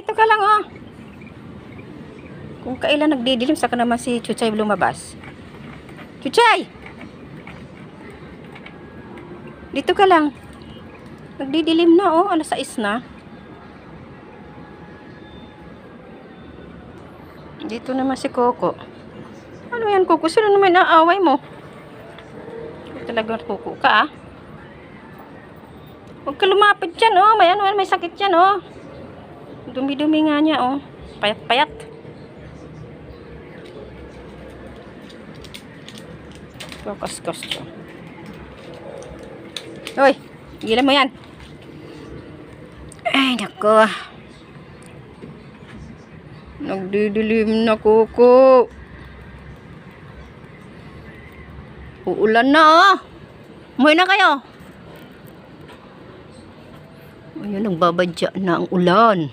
dito ka lang, oh. Kung kailan nagdidilim, saka naman si Chuchay lumabas. Chuchay! Dito ka lang. Nagdidilim na, oh. Alas 6 na. Dito naman si Coco. Ano yan, Coco? Sino naman naaway mo? Talagang Coco ka, ah. Huwag ka lumapit dyan, oh. May sakit dyan, oh. Dumi-dumi nga niya, oh. Payat-payat. Kas-kas siya. Hoy, gilan mo yan. Ay, nako. Nagdidilim na, Coco. Uulan na, oh. Umuwi na kayo. Ayun, nagbabadya na ang ulan.